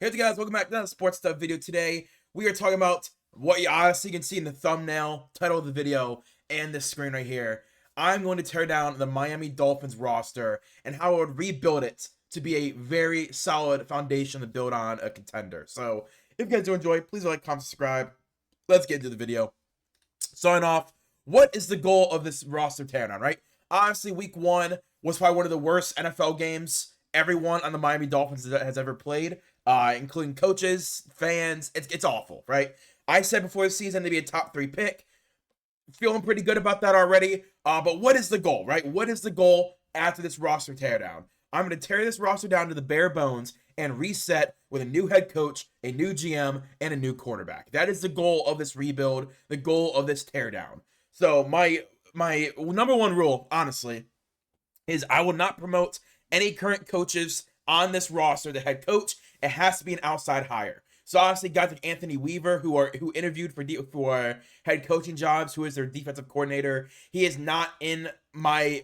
Hey guys, welcome back to another sports stuff video. Today we are talking about what you obviously can see in the thumbnail, title of the video, and this screen right here. I'm going to tear down the Miami Dolphins roster and how I would rebuild it to be a very solid foundation to build on a contender. So if you guys do enjoy, please like, comment, subscribe. Let's get into the video. Starting off, what is the goal of this roster teardown, right? Obviously, week one was probably one of the worst NFL games everyone on the Miami Dolphins has ever played, including coaches, fans. It's awful, right? I said before the season to be a top 3 pick. Feeling pretty good about that already. But what is the goal, right? What is the goal after this roster teardown? I'm going to tear this roster down to the bare bones and reset with a new head coach, a new GM, and a new quarterback. That is the goal of this rebuild, the goal of this teardown. So my number one rule, honestly, is I will not promote any current coaches on this roster, the head coach. It has to be an outside hire. So obviously guys like Anthony Weaver who interviewed for head coaching jobs, who is their defensive coordinator, he is not in my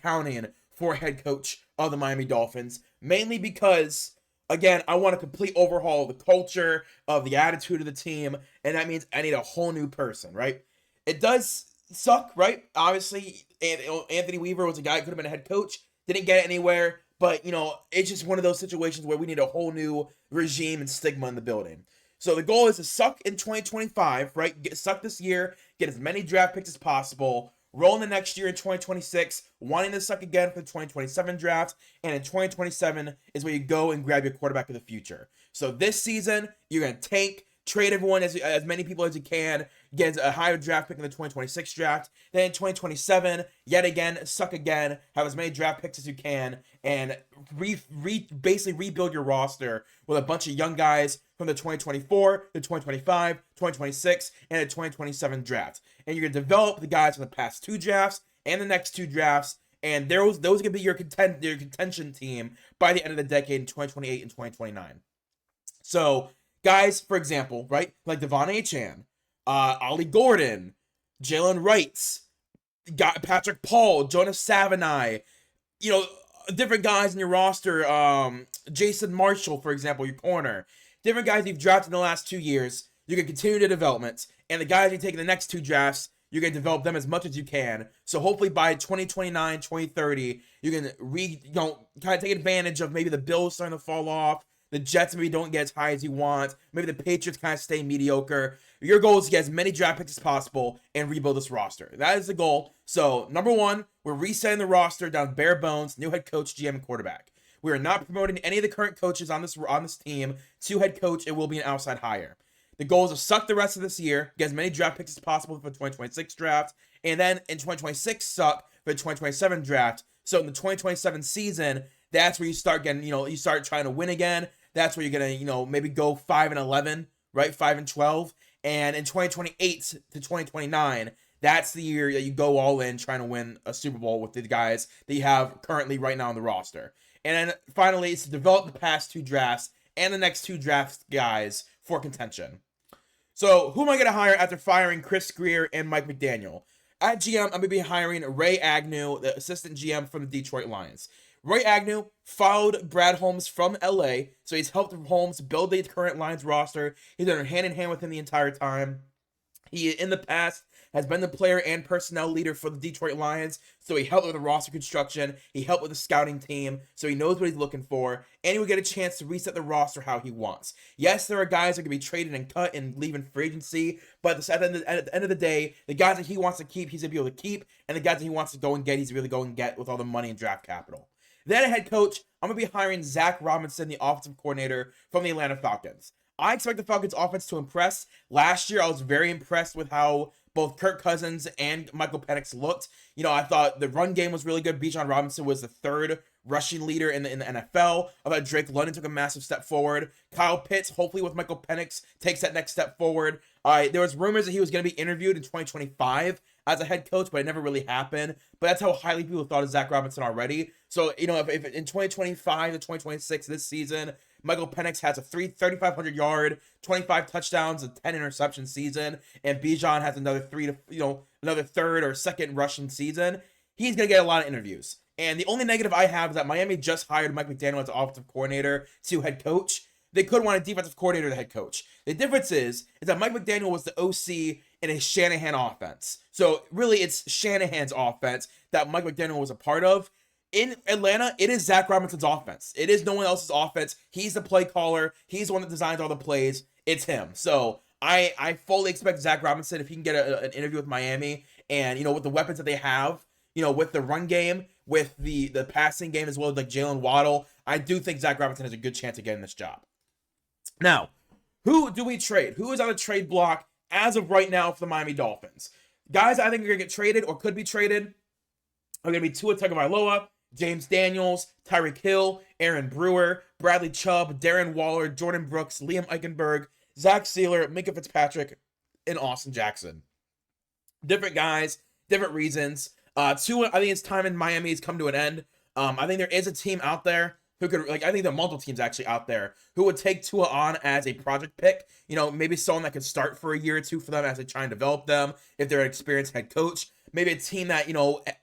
counting for head coach of the Miami Dolphins, mainly because again, I want a complete overhaul of the culture, of the attitude of the team, and that means I need a whole new person, right? It does suck, right? Obviously, Anthony Weaver was a guy who could have been a head coach, didn't get anywhere, but, you know, it's just one of those situations where we need a whole new regime and stigma in the building. So the goal is to suck in 2025, right? Suck this year, get as many draft picks as possible, roll in the next year in 2026, wanting to suck again for the 2027 draft, and in 2027 is where you go and grab your quarterback of the future. So this season, you're going to tank, trade everyone as many people as you can, get a higher draft pick in the 2026 draft. Then in 2027, yet again, suck again, have as many draft picks as you can, and basically rebuild your roster with a bunch of young guys from the 2024, the 2025, 2026, and the 2027 draft. And you're going to develop the guys from the past 2 drafts and the next 2 drafts, and those are going to be your contention team by the end of the decade in 2028 and 2029. So guys, for example, right, like Devon Achane, Ollie Gordon, Jalen Wright, Patrick Paul, Jonas Savani, you know, different guys in your roster, Jason Marshall, for example, your corner, different guys you've drafted in the last 2 years, you can continue the development, and the guys you take in the next 2 drafts, you're going to develop them as much as you can. So hopefully by 2029, 2030, you can kind of take advantage of maybe the Bills starting to fall off, the Jets maybe don't get as high as you want, maybe the Patriots kind of stay mediocre. Your goal is to get as many draft picks as possible and rebuild this roster. That is the goal. So number one, we're resetting the roster down bare bones, new head coach, GM, and quarterback. We are not promoting any of the current coaches on this team to head coach. It will be an outside hire. The goal is to suck the rest of this year, get as many draft picks as possible for the 2026 draft, and then in 2026 suck for the 2027 draft. So in the 2027 season, that's where you start getting, you start trying to win again. That's where you're going to, maybe go 5-11, right? 5-12. And in 2028 to 2029, that's the year that you go all in trying to win a Super Bowl with the guys that you have currently right now on the roster. And then finally, it's to develop the past 2 drafts and the next 2 draft guys for contention. So who am I going to hire after firing Chris Grier and Mike McDaniel? At GM, I'm going to be hiring Ray Agnew, the assistant GM from the Detroit Lions. Ray Agnew followed Brad Holmes from LA, so he's helped Holmes build the current Lions roster. He's done hand in hand with him the entire time. He, in the past, has been the player and personnel leader for the Detroit Lions, so he helped with the roster construction, he helped with the scouting team, so he knows what he's looking for, and he will get a chance to reset the roster how he wants. Yes, there are guys that can be traded and cut and leave in free agency, but at the end of the day, the guys that he wants to keep, he's going to be able to keep, and the guys that he wants to go and get, he's really going to get with all the money and draft capital. Then a head coach, I'm going to be hiring Zach Robinson, the offensive coordinator from the Atlanta Falcons. I expect the Falcons offense to impress. Last year, I was very impressed with how both Kirk Cousins and Michael Penix looked. I thought the run game was really good. Bijan Robinson was the 3rd rushing leader in the NFL. I thought Drake London took a massive step forward. Kyle Pitts, hopefully with Michael Penix, takes that next step forward. There was rumors that he was going to be interviewed in 2025 as a head coach, but it never really happened. But that's how highly people thought of Zach Robinson already. So, if in 2025 to 2026 this season, Michael Penix has a 3,500 yard, 25 touchdowns, and 10 interception season, and Bijan has another 3 to, another 3rd or 2nd rushing season. He's going to get a lot of interviews. And the only negative I have is that Miami just hired Mike McDaniel as offensive coordinator to head coach. They could want a defensive coordinator to head coach. The difference is that Mike McDaniel was the OC in a Shanahan offense. So really, it's Shanahan's offense that Mike McDaniel was a part of. In Atlanta, it is Zach Robinson's offense. It is no one else's offense. He's the play caller. He's the one that designs all the plays. It's him. So I fully expect Zach Robinson, if he can get an interview with Miami, and with the weapons that they have, with the run game, with the passing game as well as like Jalen Waddle, I do think Zach Robinson has a good chance of getting this job. Now, who do we trade? Who is on the trade block as of right now for the Miami Dolphins? Guys I think are going to get traded or could be traded are going to be Tua Tagovailoa, James Daniels, Tyreek Hill, Aaron Brewer, Bradley Chubb, Darren Waller, Jordan Brooks, Liam Eichenberg, Zach Sealer, Minkah Fitzpatrick, and Austin Jackson. Different guys, different reasons. Tua, I think his time in Miami has come to an end. I think there is a team out there who could, I think there are multiple teams actually out there who would take Tua on as a project pick. Maybe someone that could start for a year or two for them as they try and develop them if they're an experienced head coach. Maybe a team that,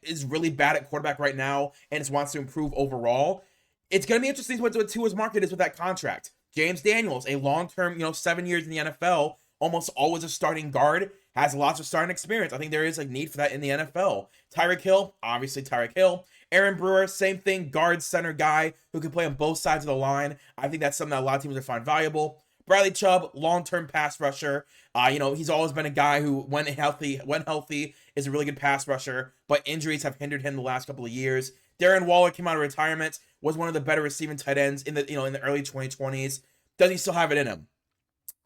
is really bad at quarterback right now and just wants to improve overall. It's going to be interesting what Tua's market is with that contract. James Daniels, a long-term, 7 years in the NFL, almost always a starting guard, has lots of starting experience. I think there is a need for that in the NFL. Tyreek Hill, obviously Tyreek Hill. Aaron Brewer, same thing, guard, center guy who can play on both sides of the line. I think that's something that a lot of teams would find valuable. Bradley Chubb, long-term pass rusher. He's always been a guy who, when healthy, is a really good pass rusher, but injuries have hindered him the last couple of years. Darren Waller came out of retirement, was one of the better receiving tight ends in the early 2020s. Does he still have it in him?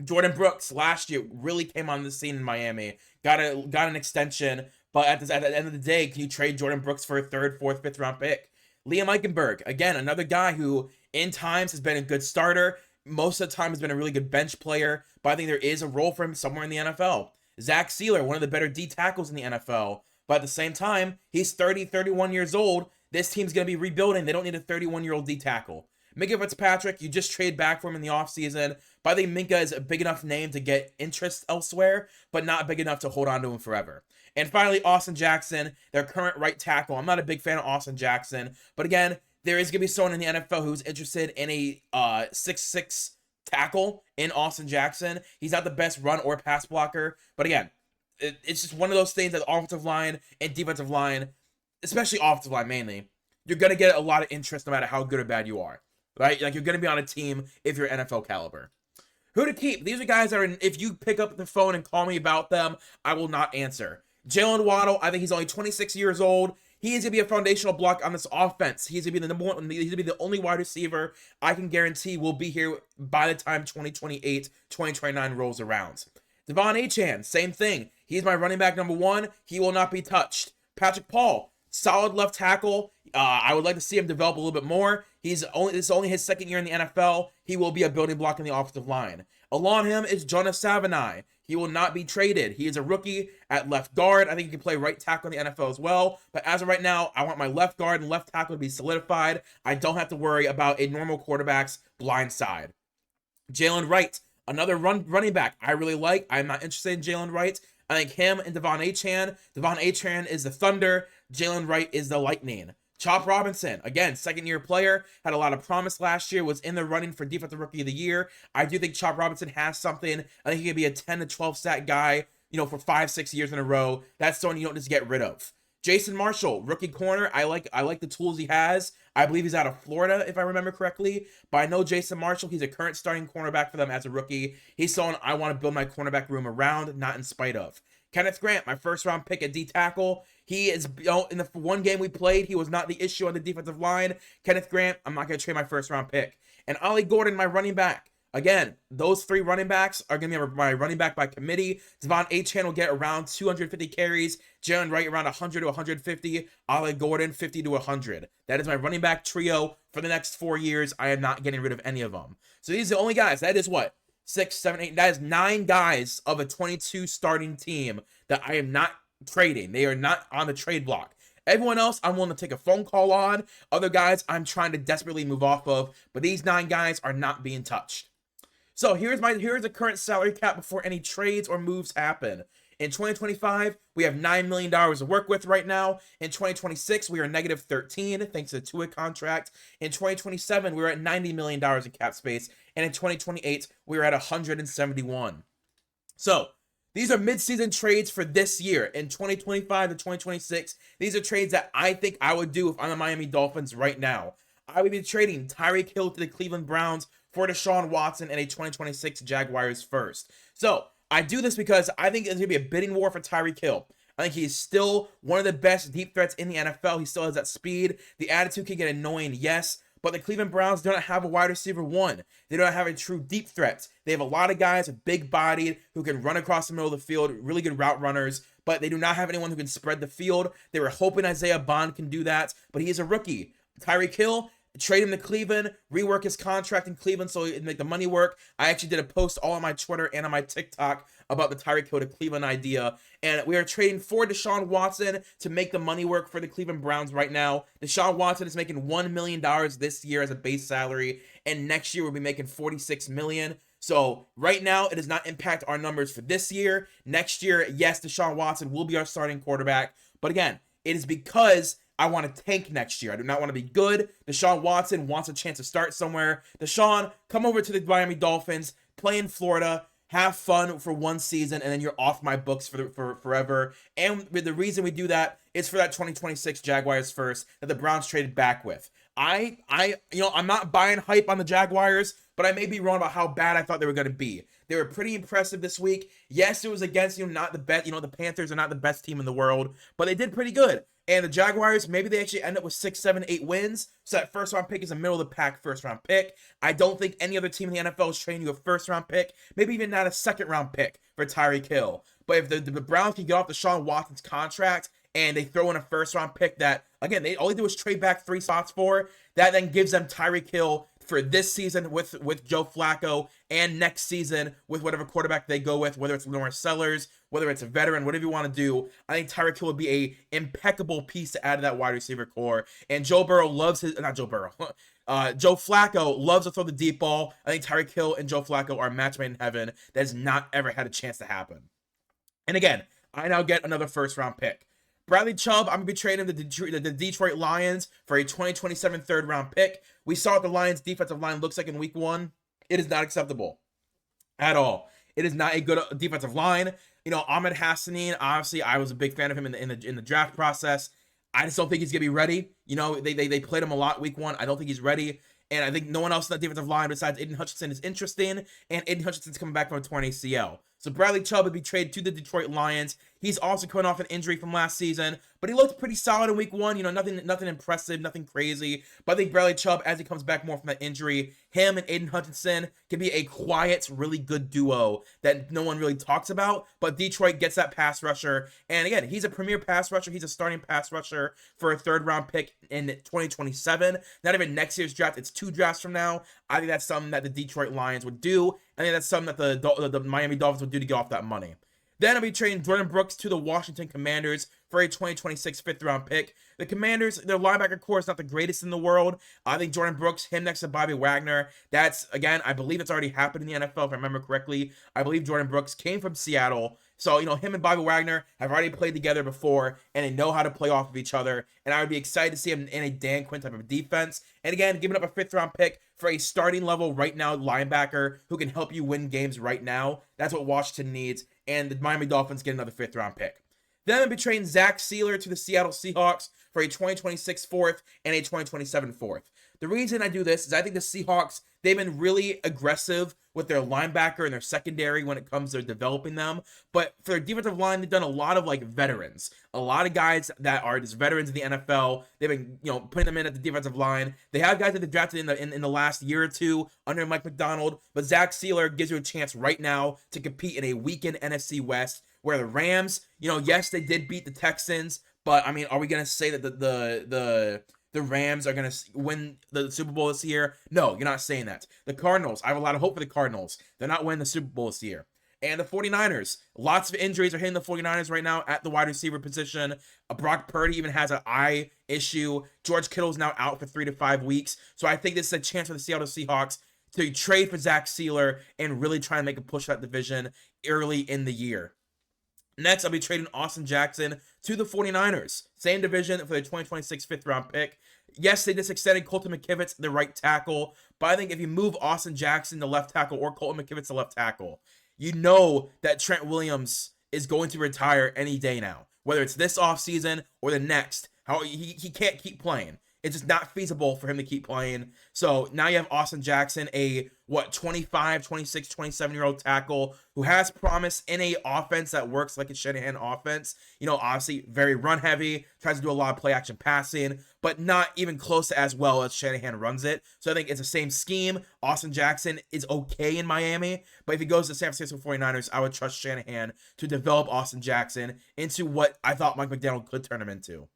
Jordan Brooks last year really came on the scene in Miami, got an extension, but at the end of the day, can you trade Jordan Brooks for a third, fourth, fifth round pick? Liam Eichenberg, again, another guy who in times has been a good starter, most of the time has been a really good bench player, but I think there is a role for him somewhere in the NFL. Zach Sealer, one of the better D tackles in the NFL, but at the same time, he's 31 years old. This team's going to be rebuilding. They don't need a 31-year-old D tackle. Minkah Fitzpatrick, you just trade back for him in the offseason, but I think Minkah is a big enough name to get interest elsewhere, but not big enough to hold on to him forever. And finally, Austin Jackson, their current right tackle. I'm not a big fan of Austin Jackson, but again, there is going to be someone in the NFL who's interested in a 6'6" tackle in Austin Jackson. He's not the best run or pass blocker, but again, it's just one of those things that the offensive line and defensive line, especially offensive line mainly, you're going to get a lot of interest no matter how good or bad you are, right? Like, you're going to be on a team if you're NFL caliber. Who to keep? These are guys that are, if you pick up the phone and call me about them, I will not answer. Jalen Waddle, I think he's only 26 years old. He is going to be a foundational block on this offense. He's going to be the number one. He's going to be the only wide receiver I can guarantee will be here by the time 2028, 2029 rolls around. Devon Achane, same thing. He's my running back number one. He will not be touched. Patrick Paul, solid left tackle. I would like to see him develop a little bit more. This is only his second year in the NFL. He will be a building block in the offensive line. Along him is Jonas Savonai. He will not be traded. He is a rookie at left guard. I think he can play right tackle in the NFL as well. But as of right now, I want my left guard and left tackle to be solidified. I don't have to worry about a normal quarterback's blind side. Jalen Wright, another running back I really like. I'm not interested in Jalen Wright. I think him and Devon Achane. Devon Achane is the Thunder. Jalen Wright is the Lightning. Chop Robinson, again, second-year player, had a lot of promise last year, was in the running for Defensive Rookie of the Year. I do think Chop Robinson has something. I think he could be a 10 to 12 sack guy, for 5-6 years in a row. That's someone you don't just get rid of. Jason Marshall, rookie corner. I like the tools he has. I believe he's out of Florida, if I remember correctly. But I know Jason Marshall, he's a current starting cornerback for them as a rookie. He's someone I want to build my cornerback room around, not in spite of. Kenneth Grant, my first-round pick at D tackle. He is, in the one game we played, he was not the issue on the defensive line. Kenneth Grant, I'm not going to trade my first-round pick. And Ollie Gordon, my running back. Again, those three running backs are going to be my running back by committee. Devon Achane will get around 250 carries. Jalen Wright around 100 to 150. Ollie Gordon 50 to 100. That is my running back trio for the next 4 years. I am not getting rid of any of them. So these are the only guys. That is what? 6, 7, 8. That is 9 guys of a 22 starting team that I am not trading. They are not on the trade block. Everyone else, I'm willing to take a phone call on. Other guys, I'm trying to desperately move off of. But these 9 guys are not being touched. So here's the current salary cap before any trades or moves happen. In 2025, we have $9 million to work with right now. In 2026, we are negative 13 thanks to the Tua contract. In 2027, we were at $90 million in cap space. And in 2028, we were at 171. So these are midseason trades for this year in 2025 to 2026. These are trades that I think I would do if I'm the Miami Dolphins right now. I would be trading Tyreek Hill to the Cleveland Browns for Deshaun Watson and a 2026 Jaguars first. So I do this because I think there's going to be a bidding war for Tyreek Hill. I think he's still one of the best deep threats in the NFL. He still has that speed. The attitude can get annoying, yes, but the Cleveland Browns don't have a wide receiver one. They don't have a true deep threat. They have a lot of guys big bodied who can run across the middle of the field, really good route runners, but they do not have anyone who can spread the field. They were hoping Isaiah Bond can do that, but he is a rookie. Tyreek Hill, trade him to Cleveland, rework his contract in Cleveland so he can make the money work. I actually did a post all on my Twitter and on my TikTok about the Tyreek Hill to Cleveland idea. And we are trading for Deshaun Watson to make the money work for the Cleveland Browns right now. Deshaun Watson is making $1 million this year as a base salary, and next year we'll be making $46 million. So right now, it does not impact our numbers for this year. Next year, yes, Deshaun Watson will be our starting quarterback. But again, it is because I want to tank next year. I do not want to be good. Deshaun Watson wants a chance to start somewhere. Deshaun, come over to the Miami Dolphins, play in Florida, have fun for one season, and then you're off my books for forever. And the reason we do that is for that 2026 Jaguars first that the Browns traded back with. I'm not buying hype on the Jaguars, but I may be wrong about how bad I thought they were going to be. They were pretty impressive this week. Yes, it was against, not the best, the Panthers are not the best team in the world, but they did pretty good. And the Jaguars, maybe they actually end up with 6, 7, 8 wins. So that first round pick is a middle of the pack first round pick. I don't think any other team in the NFL is trading you a first round pick, maybe even not a second round pick for Tyreek Hill. But if the Browns can get off Deshaun Watson's contract and they throw in a first round pick that, again, all they do is trade back 3 spots for, that then gives them Tyreek Hill for this season with Joe Flacco and next season with whatever quarterback they go with, whether it's Lawrence Sellers, whether it's a veteran, whatever you want to do. I think Tyreek Hill would be a impeccable piece to add to that wide receiver core. And Joe Flacco loves to throw the deep ball. I think Tyreek Hill and Joe Flacco are a match made in heaven that has not ever had a chance to happen. And again, I now get another first round pick. Bradley Chubb, I'm going to be trading the Detroit Lions for a 2027 third round pick. We saw what the Lions defensive line looks like in week 1. It is not acceptable at all. It is not a good defensive line. Ahmed Hassanin, obviously, I was a big fan of him in the draft process. I just don't think he's going to be ready. They played him a lot week 1. I don't think he's ready. And I think no one else in that defensive line besides Aiden Hutchinson is interesting. And Aiden Hutchinson's coming back from a torn ACL. So Bradley Chubb would be traded to the Detroit Lions. He's also coming off an injury from last season, but he looked pretty solid in week 1. Nothing impressive, nothing crazy. But I think Bradley Chubb, as he comes back more from that injury, him and Aiden Hutchinson can be a quiet, really good duo that no one really talks about. But Detroit gets that pass rusher. And again, he's a premier pass rusher. He's a starting pass rusher for a third round pick in 2027. Not even next year's draft. It's 2 drafts from now. I think that's something that the Detroit Lions would do. I think that's something that the Miami Dolphins would do to get off that money. Then I'll be trading Jordan Brooks to the Washington Commanders for a 2026 fifth-round pick. The Commanders, their linebacker core is not the greatest in the world. I think Jordan Brooks, him next to Bobby Wagner, that's, again, I believe it's already happened in the NFL, if I remember correctly. I believe Jordan Brooks came from Seattle. So, him and Bobby Wagner have already played together before, and they know how to play off of each other. And I would be excited to see him in a Dan Quinn type of defense. And again, giving up a fifth-round pick for a starting level right now linebacker who can help you win games right now. That's what Washington needs. And the Miami Dolphins get another fifth-round pick. Then I'll be trading Zach Sealer to the Seattle Seahawks for a 2026 fourth and a 2027 fourth. The reason I do this is I think the Seahawks, they've been really aggressive with their linebacker and their secondary when it comes to developing them. But for their defensive line, they've done a lot of veterans. A lot of guys that are just veterans in the NFL. They've been, putting them in at the defensive line. They have guys that they drafted in the last year or two under Mike McDonald. But Zach Sealer gives you a chance right now to compete in a weakened NFC West where the Rams, yes, they did beat the Texans. But, are we going to say that the Rams are going to win the Super Bowl this year? No, you're not saying that. The Cardinals, I have a lot of hope for the Cardinals. They're not winning the Super Bowl this year. And the 49ers, lots of injuries are hitting the 49ers right now at the wide receiver position. Brock Purdy even has an eye issue. George Kittle's now out for 3 to 5 weeks. So I think this is a chance for the Seattle Seahawks to trade for Zach Sealer and really try and make a push for that division early in the year. Next, I'll be trading Austin Jackson to the 49ers. Same division for the 2026 fifth-round pick. Yes, they just extended Colton McKivitz, the right tackle, but I think if you move Austin Jackson to left tackle or Colton McKivitz to left tackle, you know that Trent Williams is going to retire any day now, whether it's this offseason or the next. How he can't keep playing. It's just not feasible for him to keep playing. So now you have Austin Jackson, a 25, 26, 27-year-old tackle who has promise in a offense that works like a Shanahan offense. You know, obviously very run heavy, tries to do a lot of play action passing, but not even close to as well as Shanahan runs it. So I think it's the same scheme. Austin Jackson is okay in Miami, but if he goes to the San Francisco 49ers, I would trust Shanahan to develop Austin Jackson into what I thought Mike McDaniel could turn him into.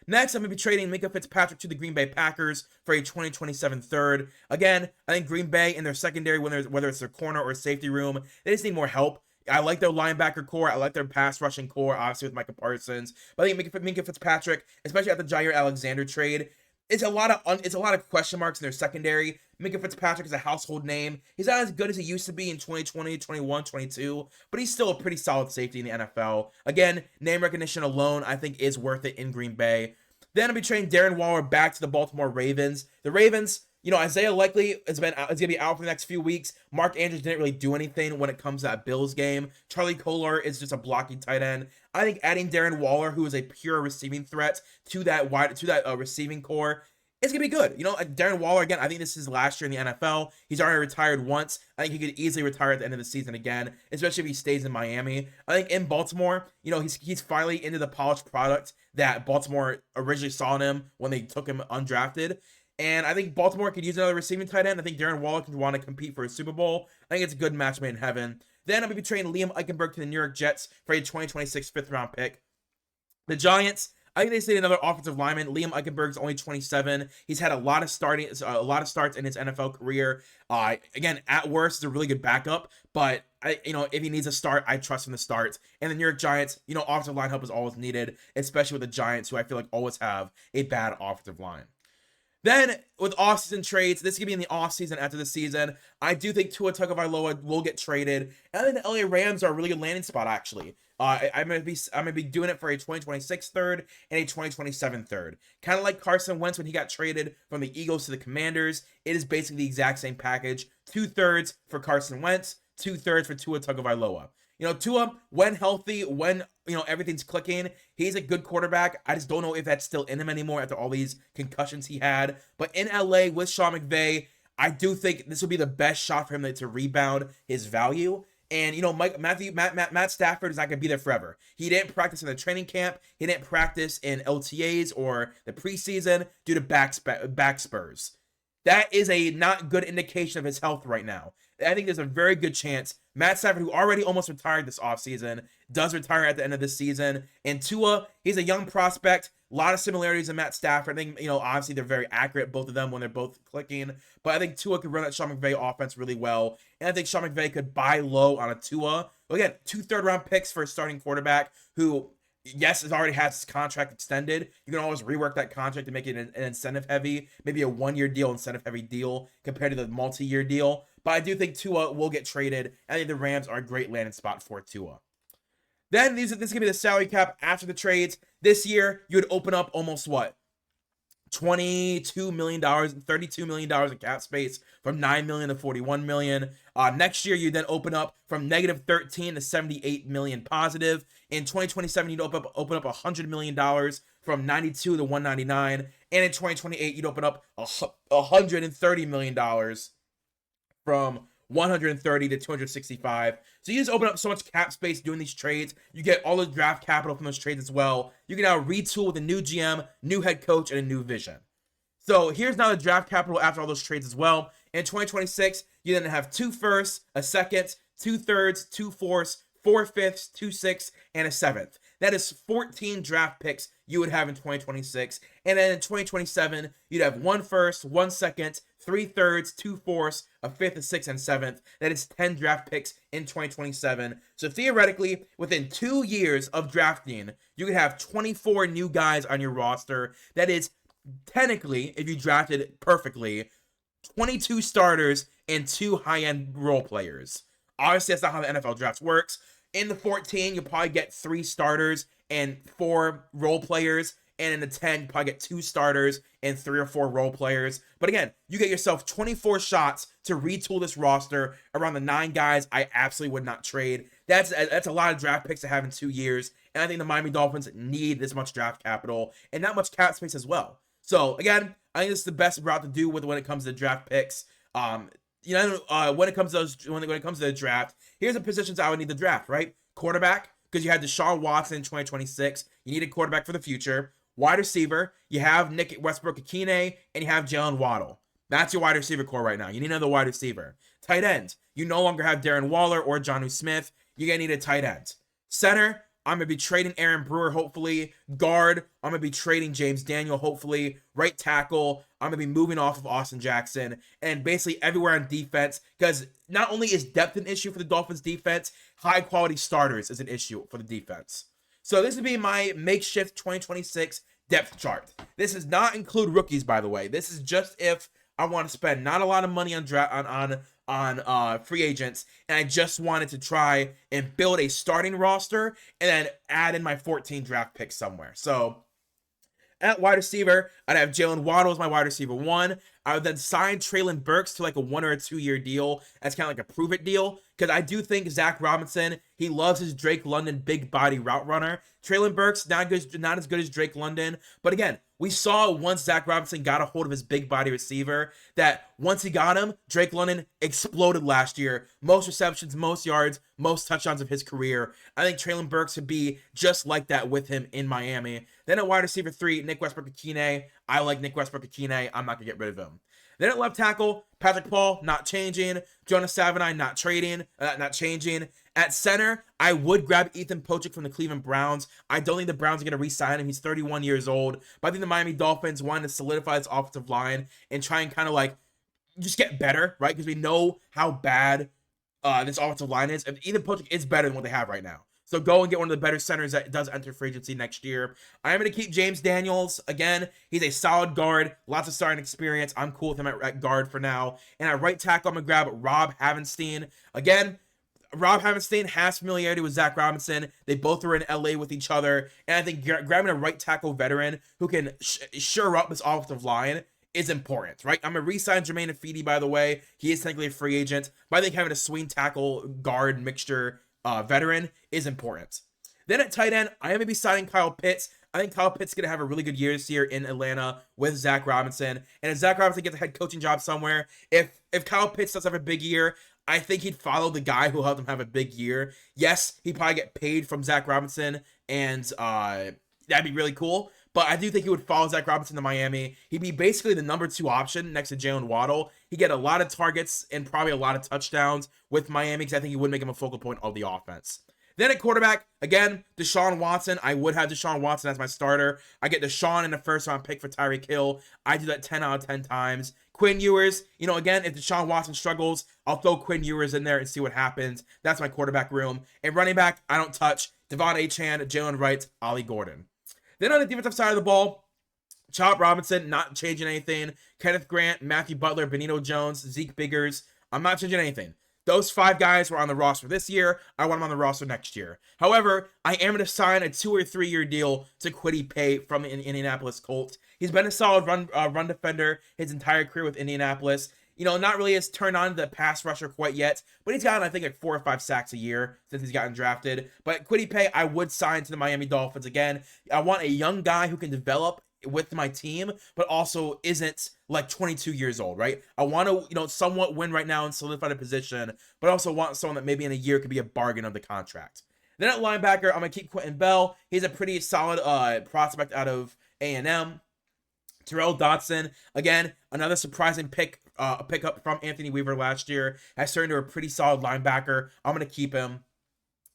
Next, I'm going to be trading Minkah Fitzpatrick to the Green Bay Packers for a 2027 third. Again, I think Green Bay in their secondary, whether it's their corner or safety room, they just need more help. I like their linebacker core. I like their pass rushing core, obviously with Micah Parsons. But I think Minkah Fitzpatrick, especially at the Jair Alexander trade, it's a lot of question marks in their secondary. Minkah Fitzpatrick is a household name. He's not as good as he used to be in 2020, 21, 22, but he's still a pretty solid safety in the NFL. Again, name recognition alone, I think, is worth it in Green Bay. Then I'll be trading Darren Waller back to the Baltimore Ravens. The Ravens, you know, Isaiah Likely is going to be out for the next few weeks. Mark Andrews didn't really do anything when it comes to that Bills game. Charlie Kolar is just a blocking tight end. I think adding Darren Waller, who is a pure receiving threat, to that receiving core, it's going to be good. You know, Darren Waller, again, I think this is last year in the NFL. He's already retired once. I think he could easily retire at the end of the season again, especially if he stays in Miami. I think in Baltimore, you know, he's finally into the polished product that Baltimore originally saw in him when they took him undrafted. And I think Baltimore could use another receiving tight end. I think Darren Waller could want to compete for a Super Bowl. I think it's a good match made in heaven. Then I'm going to be trading Liam Eichenberg to the New York Jets for a 2026 fifth-round pick. The Giants, I think they say another offensive lineman. Liam Eichenberg's only 27. He's had a lot of starts in his NFL career. Again, at worst, is a really good backup, but if he needs a start, I trust him to start. And the New York Giants, offensive line help is always needed, especially with the Giants, who I feel like always have a bad offensive line. Then, with offseason trades, this could be in the offseason after the season. I do think Tua Tagovailoa will get traded. And I think the LA Rams are a really good landing spot, actually. I'm gonna be doing it for a 2026 third and a 2027 third. Kind of like Carson Wentz when he got traded from the Eagles to the Commanders. It is basically the exact same package. 2/3 for Carson Wentz, 2/3 for Tua Tagovailoa. Tua, when healthy, when everything's clicking, he's a good quarterback. I just don't know if that's still in him anymore after all these concussions he had. But in LA with Sean McVay, I do think this will be the best shot for him to rebound his value. And Matt Stafford is not going to be there forever. He didn't practice in the training camp. He didn't practice in LTAs or the preseason due to back spurs. That is a not good indication of his health right now. I think there's a very good chance Matt Stafford, who already almost retired this offseason, does retire at the end of this season. And Tua, he's a young prospect. A lot of similarities in Matt Stafford. I think, obviously they're very accurate, both of them, when they're both clicking. But I think Tua could run that Sean McVay offense really well. And I think Sean McVay could buy low on a Tua. Again, 2 third-round picks for a starting quarterback who, yes, has already had his contract extended. You can always rework that contract to make it an incentive-heavy, maybe a one-year deal, incentive-heavy deal compared to the multi-year deal. But I do think Tua will get traded. I think the Rams are a great landing spot for Tua. Then this is going to be the salary cap after the trades. This year, you would open up almost $22 million, $32 million in cap space, from $9 million to $41 million. Next year, you then open up from negative $13 to $78 million positive. In 2027, you'd open up $100 million from 92 to 199. And in 2028, you'd open up $130 million from 130 to 265. So you just open up so much cap space doing these trades. You get all the draft capital from those trades as well. You can now retool with a new GM, new head coach, and a new vision. So here's now the draft capital after all those trades as well. In 2026, you then have 2 firsts, a second, 2 thirds, 2 fourths, 4 fifths, 2 sixths, and a 7th. That is 14 draft picks you would have in 2026. And then in 2027, you'd have 1 first, 1 second, 3 thirds, 2 fourths, a 5th, a 6th, and 7th. That is 10 draft picks in 2027. So theoretically, within 2 years of drafting, you could have 24 new guys on your roster. That is technically, if you drafted perfectly, 22 starters and 2 high-end role players. Obviously, that's not how the NFL draft works. In the 14, you'll probably get 3 starters and 4 role players. And in the 10, you probably get 2 starters and 3 or 4 role players. But again, you get yourself 24 shots to retool this roster around the 9 guys I absolutely would not trade. That's a lot of draft picks to have in 2 years. And I think the Miami Dolphins need this much draft capital and not much cap space as well. So again, I think this is the best route to do with when it comes to draft picks. When it comes to the draft, here's the positions I would need to draft, right? Quarterback, because you had Deshaun Watson in 2026. You need a quarterback for the future. Wide receiver, you have Nick Westbrook-Ikine, and you have Jalen Waddle. That's your wide receiver core right now. You need another wide receiver. Tight end, you no longer have Darren Waller or Jonnu Smith. You're going to need a tight end. Center, I'm going to be trading Aaron Brewer, hopefully. Guard, I'm going to be trading James Daniel, hopefully. Right tackle, I'm going to be moving off of Austin Jackson. And basically everywhere on defense, because not only is depth an issue for the Dolphins defense, high-quality starters is an issue for the defense. So this would be my makeshift 2026 depth chart. This does not include rookies, by the way. This is just if I want to spend not a lot of money on free agents, and I just wanted to try and build a starting roster and then add in my 14 draft picks somewhere. So at wide receiver, I'd have Jalen Waddle as my wide receiver 1. I would then sign Treylon Burks to like a 1 or a 2 year deal. That's kind of like a prove it deal, because I do think Zach Robinson, he loves his Drake London big body route runner. Treylon Burks, not as good as Drake London, but again, we saw once Zach Robinson got a hold of his big body receiver that once he got him, Drake London exploded last year. Most receptions, most yards, most touchdowns of his career. I think Treylon Burks would be just like that with him in Miami. Then at wide receiver 3, Nick Westbrook-Ikine. I like Nick Westbrook-Ikine. I'm not going to get rid of him. Then at left tackle, Patrick Paul, not changing. Jonas Savonai, not changing. At center, I would grab Ethan Pocic from the Cleveland Browns. I don't think the Browns are going to re-sign him. He's 31 years old. But I think the Miami Dolphins wanted to solidify his offensive line and try and kind of like just get better, right? Because we know how bad this offensive line is. And Ethan Pocic is better than what they have right now. So go and get one of the better centers that does enter free agency next year. I am going to keep James Daniels. Again, he's a solid guard. Lots of starting experience. I'm cool with him at guard for now. And at right tackle, I'm going to grab Rob Havenstein. Again, Rob Havenstein has familiarity with Zach Robinson. They both were in LA with each other. And I think grabbing a right tackle veteran who can shore up this offensive line is important, right? I'm going to re-sign Jermaine Ifedi, by the way. He is technically a free agent. But I think having a swing tackle guard mixture veteran is important. Then at tight end, I am going to be signing Kyle Pitts. I think Kyle Pitts is going to have a really good year this year in Atlanta with Zach Robinson. And if Zach Robinson gets a head coaching job somewhere, if Kyle Pitts does have a big year, I think he'd follow the guy who helped him have a big year. Yes, he'd probably get paid from Zach Robinson, and that'd be really cool. But I do think he would follow Zach Robinson to Miami. He'd be basically the number 2 option next to Jalen Waddle. He'd get a lot of targets and probably a lot of touchdowns with Miami, because I think he would make him a focal point of the offense. Then at quarterback, again, Deshaun Watson. I would have Deshaun Watson as my starter. I get Deshaun in the first round pick for Tyreek Hill. I do that 10 out of 10 times. Quinn Ewers, again, if Deshaun Watson struggles, I'll throw Quinn Ewers in there and see what happens. That's my quarterback room. And running back, I don't touch. Devon Achane, Jalen Wright, Ollie Gordon. Then on the defensive side of the ball, Chop Robinson, not changing anything. Kenneth Grant, Matthew Butler, Benito Jones, Zeke Biggers. I'm not changing anything. Those 5 guys were on the roster this year. I want them on the roster next year. However, I am going to sign a 2 or 3 year deal to Kwity Paye from the Indianapolis Colts. He's been a solid run defender his entire career with Indianapolis. Not really has turned on the pass rusher quite yet, but he's gotten, I think, like 4 or 5 sacks a year since he's gotten drafted. But Kwity Paye, I would sign to the Miami Dolphins again. I want a young guy who can develop with my team, but also isn't like 22 years old, right? I want to, somewhat win right now and solidify the position, but also want someone that maybe in a year could be a bargain of the contract. Then at linebacker, I'm going to keep Quentin Bell. He's a pretty solid prospect out of A&M. Terrell Dotson, again, another surprising pickup from Anthony Weaver last year, has turned into a pretty solid linebacker. I'm going to keep him.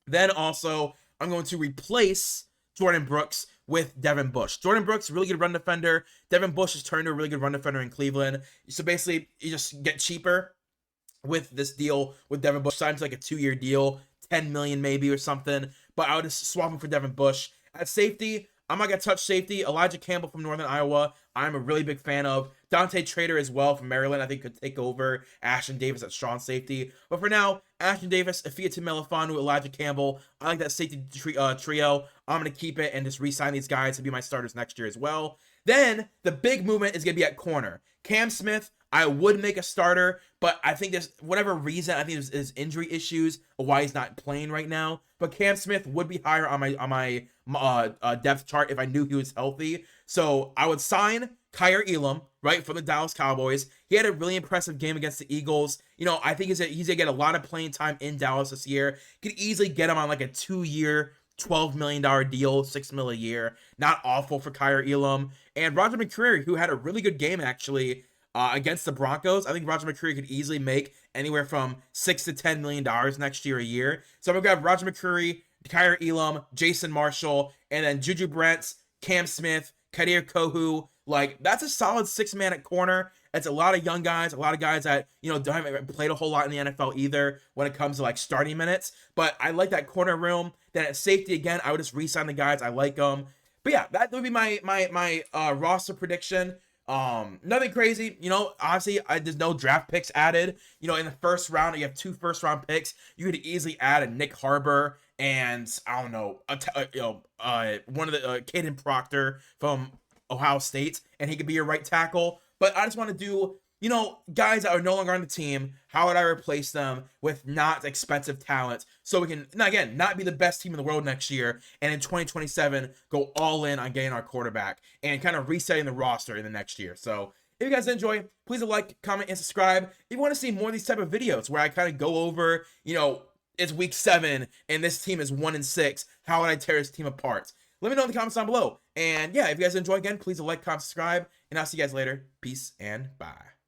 Then also, I'm going to replace Jordan Brooks with Devin Bush. Jordan Brooks, really good run defender. Devin Bush has turned into a really good run defender in Cleveland. So basically, you just get cheaper with this deal with Devin Bush. Signed to like a 2 year deal, $10 million maybe or something. But I would just swap him for Devin Bush. At safety, I'm not gonna touch safety. Elijah Campbell from Northern Iowa, I'm a really big fan of. Dante Trader as well from Maryland, I think could take over Ashton Davis at strong safety. But for now, Ashton Davis, Afia Melifanu, Elijah Campbell. I like that safety trio. I'm gonna keep it and just re-sign these guys to be my starters next year as well. Then the big movement is gonna be at corner. Cam Smith, I would make a starter, but I think there's whatever reason, I think there's injury issues of why he's not playing right now. But Cam Smith would be higher on my depth chart if I knew he was healthy. So I would sign Kyer Elam, right, from the Dallas Cowboys. He had a really impressive game against the Eagles. You know, I think he's gonna get a lot of playing time in Dallas this year. Could easily get him on like a 2-year, $12 million deal, $6 million a year. Not awful for Kyer Elam. And Roger McCreary, who had a really good game actually against the Broncos. I think Roger McCreary could easily make anywhere from $6 to $10 million next year a year. So I'm gonna grab Roger McCreary, Kyer Elam, Jason Marshall, and then Juju Brents, Cam Smith, Kadir Kohu. Like, that's a solid 6-man at corner. It's a lot of young guys, a lot of guys that, you know, haven't played a whole lot in the NFL either when it comes to like starting minutes. But I like that corner room. Then at safety again, I would just re-sign the guys. I like them. But yeah, that would be my roster prediction. Nothing crazy, you know. Obviously, there's no draft picks added. You know, in the first round, you have 2 first-round picks. You could easily add a Nick Harbor and I don't know, one of the Caden Proctor from Ohio State, and he could be your right tackle. But I just want to do, you know, guys that are no longer on the team. How would I replace them with not expensive talent so we can, again, not be the best team in the world next year, and in 2027 go all in on getting our quarterback and kind of resetting the roster in the next year. So if you guys enjoy, please like, comment, and subscribe. If you want to see more of these type of videos where I kind of go over, you know, it's week 7 and this team is 1-6, how would I tear this team apart? Let me know in the comments down below. And yeah, if you guys enjoy, again, please like, comment, subscribe, and I'll see you guys later. Peace and bye.